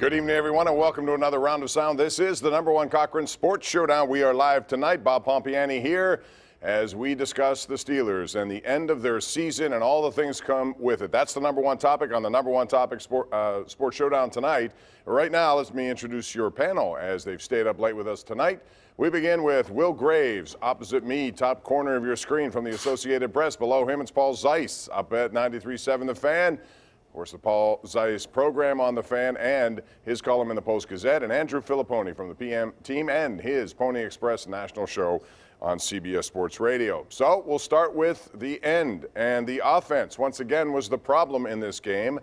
Good evening, everyone, and welcome to another round of sound. This is the #1 Cochran Sports Showdown. We are live tonight. Bob Pompeani here as we discuss the Steelers and the end of their season and all the things come with it. That's the #1 topic on the #1 topic Sports Showdown tonight. Right now, let me introduce your panel as they've stayed up late with us tonight. We begin with Will Graves, opposite me, top corner of your screen from the Associated Press. Below him, it's Paul Zeise, up at 93.7 The Fan. Of course, the Paul Zeise program on the Fan and his column in the Post-Gazette, and Andrew Fillipponi from the PM team and his Pony Express national show on CBS Sports Radio. So we'll start with the end, and the offense once again was the problem in this game.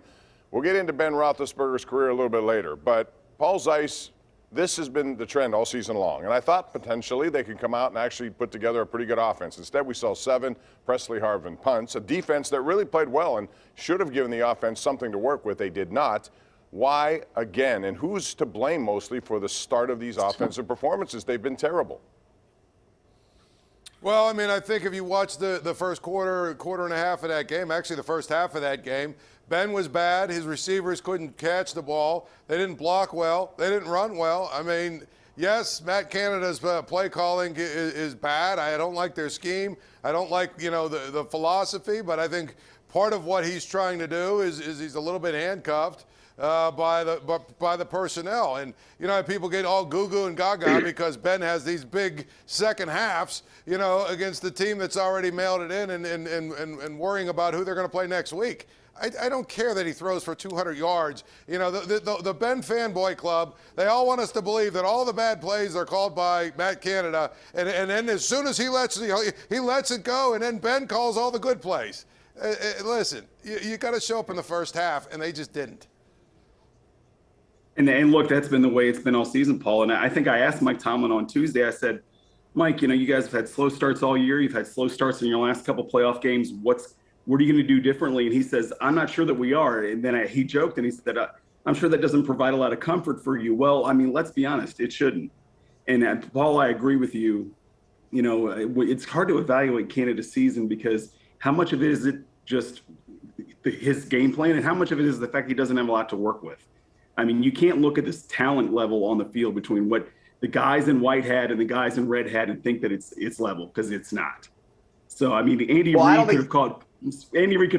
We'll get into Ben Roethlisberger's career a little bit later, but Paul Zeise, this has been the trend all season long, and I thought potentially they could come out and actually put together a pretty good offense. Instead, we saw 7 Presley Harvin punts, a defense that really played well and should have given the offense something to work with. They did not. Why again? And who's to blame mostly for the start of these offensive performances? They've been terrible. Well, I mean, I think if you watch the first quarter and a half of that game, actually the first half of that game, Ben was bad. His receivers couldn't catch the ball. They didn't block well. They didn't run well. I mean, yes, Matt Canada's play calling is bad. I don't like their scheme. I don't like, the philosophy, but I think part of what he's trying to do is he's a little bit handcuffed by the personnel. And, people get all goo-goo and gaga because Ben has these big second halves, against the team that's already mailed it in and worrying about who they're going to play next week. I don't care that he throws for 200 yards. The Ben fanboy club, they all want us to believe that all the bad plays are called by Matt Canada, and then as soon as he lets it go, and then Ben calls all the good plays. Listen, you got to show up in the first half, and they just didn't. And look, that's been the way it's been all season, Paul. And I think I asked Mike Tomlin on Tuesday, I said, Mike, you guys have had slow starts all year. You've had slow starts in your last couple playoff games. What are you going to do differently? And he says, I'm not sure that we are. And then he joked and he said, I'm sure that doesn't provide a lot of comfort for you. Well, I mean, let's be honest, it shouldn't. And Paul, I agree with you. It's hard to evaluate Canada's season because how much of it is it just his game plan and how much of it is the fact he doesn't have a lot to work with? I mean, you can't look at this talent level on the field between what the guys in white had and the guys in red had and think that it's level, because it's not. So, I mean, Andy Reid could have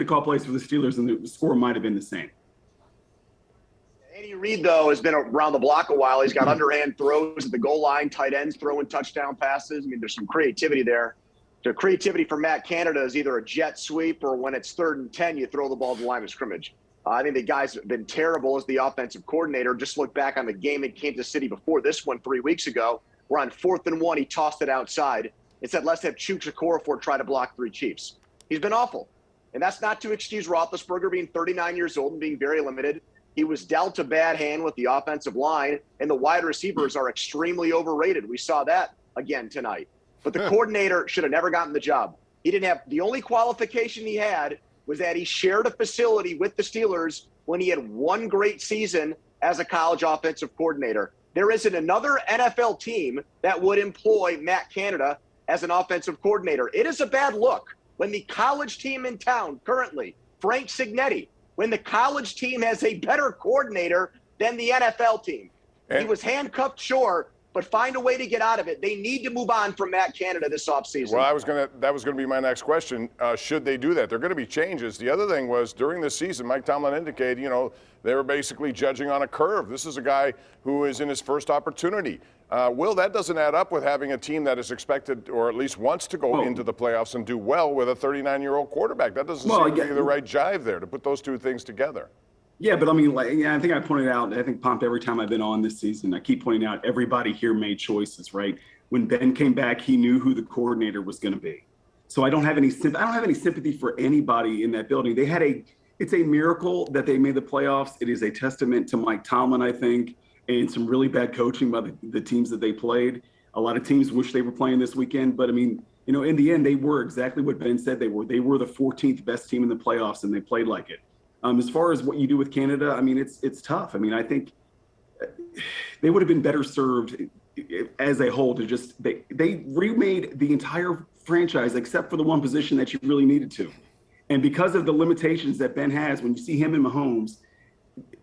called plays for the Steelers and the score might have been the same. Andy Reid, though, has been around the block a while. He's got underhand throws at the goal line, tight ends throwing touchdown passes. I mean, there's some creativity there. The creativity for Matt Canada is either a jet sweep or when it's 3rd and 10, you throw the ball to the line of scrimmage. I think the guy's been terrible as the offensive coordinator. Just look back on the game in Kansas City before this one 3 weeks ago. We're on 4th and 1. He tossed it outside and said, let's have Chuks Okorafor try to block 3 Chiefs. He's been awful. And that's not to excuse Roethlisberger being 39 years old and being very limited. He was dealt a bad hand with the offensive line, and the wide receivers are extremely overrated. We saw that again tonight. But the coordinator should have never gotten the job. He didn't have – the only qualification he had was that he shared a facility with the Steelers when he had one great season as a college offensive coordinator. There isn't another NFL team that would employ Matt Canada as an offensive coordinator. It is a bad look when the college team in town currently, Frank Cignetti, when the college team has a better coordinator than the NFL team. He was handcuffed, sure, but find a way to get out of it. They need to move on from Matt Canada this offseason. Well, that was gonna be my next question. Should they do that? There are gonna be changes. The other thing was during the season, Mike Tomlin indicated, they were basically judging on a curve. This is a guy who is in his first opportunity. Will, that doesn't add up with having a team that is expected or at least wants to go into the playoffs and do well with a 39-year-old quarterback. That doesn't seem to be the right jive there to put those two things together. Yeah, but I mean, I think I pointed out, I think, Pomp, every time I've been on this season, I keep pointing out everybody here made choices, right? When Ben came back, he knew who the coordinator was going to be. So I don't have any sympathy for anybody in that building. It's a miracle that they made the playoffs. It is a testament to Mike Tomlin, I think, and some really bad coaching by the teams that they played. A lot of teams wish they were playing this weekend, but I mean, in the end, they were exactly what Ben said they were. They were the 14th best team in the playoffs, and they played like it. As far as what you do with Canada, I mean, it's tough. I mean, I think they would have been better served as a whole to just they remade the entire franchise except for the one position that you really needed to. And because of the limitations that Ben has, when you see him and Mahomes,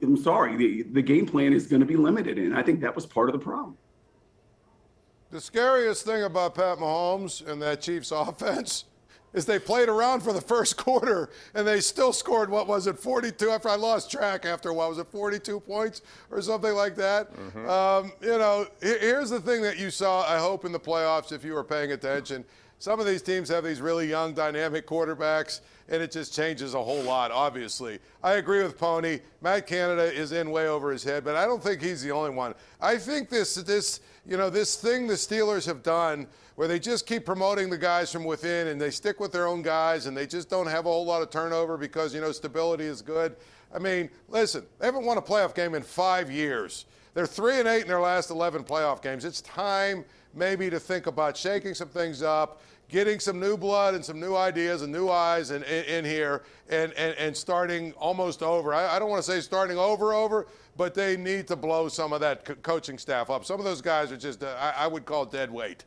I'm sorry, the game plan is going to be limited, and I think that was part of the problem. The scariest thing about Pat Mahomes and that Chiefs offense is they played around for the first quarter and they still scored, 42? After I lost track after, 42 points or something like that? Here's the thing that you saw, I hope, in the playoffs, if you were paying attention. Some of these teams have these really young, dynamic quarterbacks, and it just changes a whole lot, obviously. I agree with Pony. Matt Canada is in way over his head, but I don't think he's the only one. I think this thing the Steelers have done where they just keep promoting the guys from within and they stick with their own guys and they just don't have a whole lot of turnover because, stability is good. I mean, listen, they haven't won a playoff game in 5 years. They're 3-8 in their last 11 playoff games. It's time maybe to think about shaking some things up, getting some new blood and some new ideas and new eyes in here and starting almost over. I don't want to say starting over, but they need to blow some of that coaching staff up. Some of those guys are just, I would call dead weight.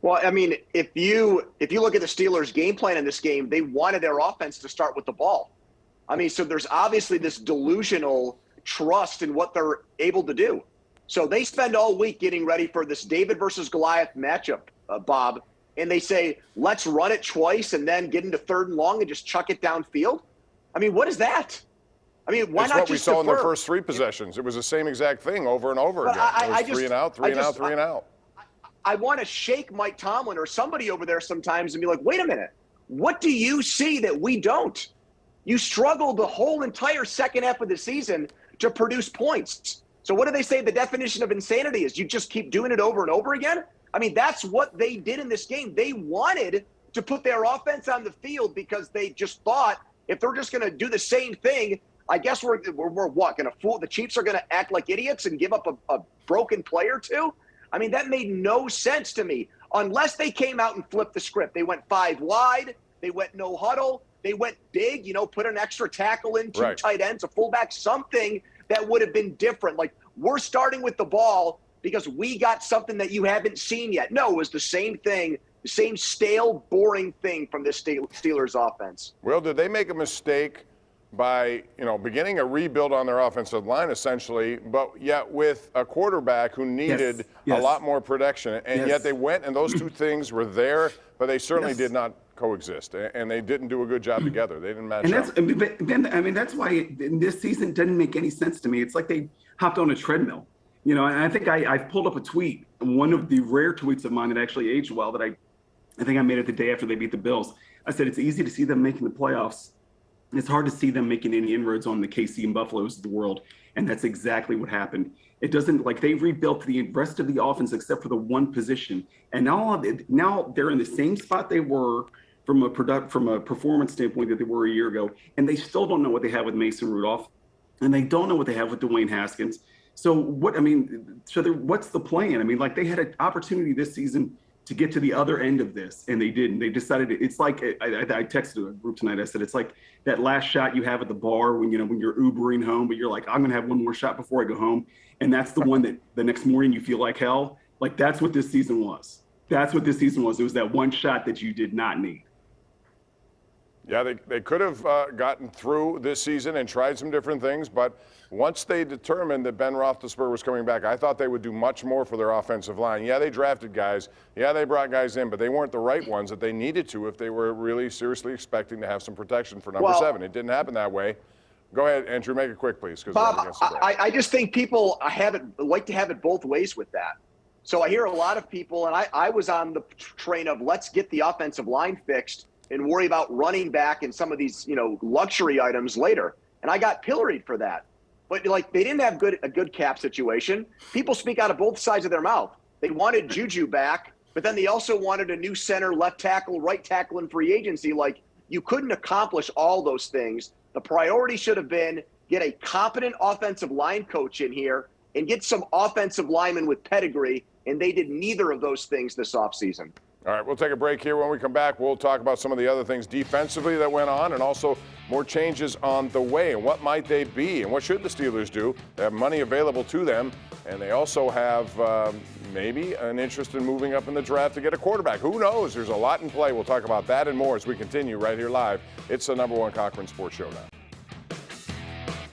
Well, I mean, if you look at the Steelers' game plan in this game, they wanted their offense to start with the ball. I mean, so there's obviously this delusional trust in what they're able to do. So they spend all week getting ready for this David versus Goliath matchup, Bob, and they say, let's run it twice and then get into 3rd and long and just chuck it downfield. I mean, what is that? I mean, why not just It's what we saw in defer? their first 3 possessions. It was the same exact thing over and over again. It was 3 and out, 3 and out, 3 and out. I want to shake Mike Tomlin or somebody over there sometimes and be like, wait a minute, what do you see that we don't? You struggled the whole entire second half of the season to produce points. So what do they say the definition of insanity is? You just keep doing it over and over again? I mean, that's what they did in this game. They wanted to put their offense on the field because they just thought if they're just going to do the same thing, I guess we're what, going to fool? The Chiefs are going to act like idiots and give up a broken play or two? I mean, that made no sense to me unless they came out and flipped the script. They went 5 wide. They went no huddle. They went big, put an extra tackle in, 2 tight ends, a fullback, something that would have been different. Like, we're starting with the ball because we got something that you haven't seen yet. No, it was the same thing, the same stale, boring thing from this Steelers offense. Well, did they make a mistake by, beginning a rebuild on their offensive line, essentially, but yet with a quarterback who needed a lot more protection, and yet they went, and those 2 things were there, but they certainly did not coexist, and they didn't do a good job together. They didn't match up. And that's why this season didn't make any sense to me. It's like they hopped on a treadmill. And I think I've pulled up a tweet, one of the rare tweets of mine that actually aged well, that I think I made it the day after they beat the Bills. I said, it's easy to see them making the playoffs. It's hard to see them making any inroads on the KC and Buffaloes of the world. And that's exactly what happened. It doesn't, like, they rebuilt the rest of the offense except for the one position. And now they're in the same spot they were from a performance standpoint that they were a year ago. And they still don't know what they have with Mason Rudolph. And they don't know what they have with Dwayne Haskins. So what's the plan? I mean, like, they had an opportunity this season to get to the other end of this, and they didn't. They decided it's like I texted a group tonight. I said it's like that last shot you have at the bar when you're Ubering home, but you're like, I'm gonna have one more shot before I go home, and that's the one that the next morning you feel like hell. Like, that's what this season was. That's what this season was. It was that one shot that you did not need. Yeah, they could have gotten through this season and tried some different things, but once they determined that Ben Roethlisberger was coming back, I thought they would do much more for their offensive line. Yeah, they drafted guys. Yeah, they brought guys in, but they weren't the right ones that they needed to if they were really seriously expecting to have some protection for number 7. It didn't happen that way. Go ahead, Andrew, make it quick, please. Bob, I just think people like to have it both ways with that. So I hear a lot of people, and I was on the train of let's get the offensive line fixed and worry about running back and some of these, luxury items later. And I got pilloried for that. But they didn't have a good cap situation. People speak out of both sides of their mouth. They wanted Juju back, but then they also wanted a new center, left tackle, right tackle in free agency. Like, you couldn't accomplish all those things. The priority should have been get a competent offensive line coach in here and get some offensive linemen with pedigree. And they did neither of those things this offseason. All right, we'll take a break here. When we come back, we'll talk about some of the other things defensively that went on and also more changes on the way. And what might they be? And what should the Steelers do? They have money available to them, and they also have maybe an interest in moving up in the draft to get a quarterback. Who knows? There's a lot in play. We'll talk about that and more as we continue right here live. It's the #1 Cochran Sports Showdown.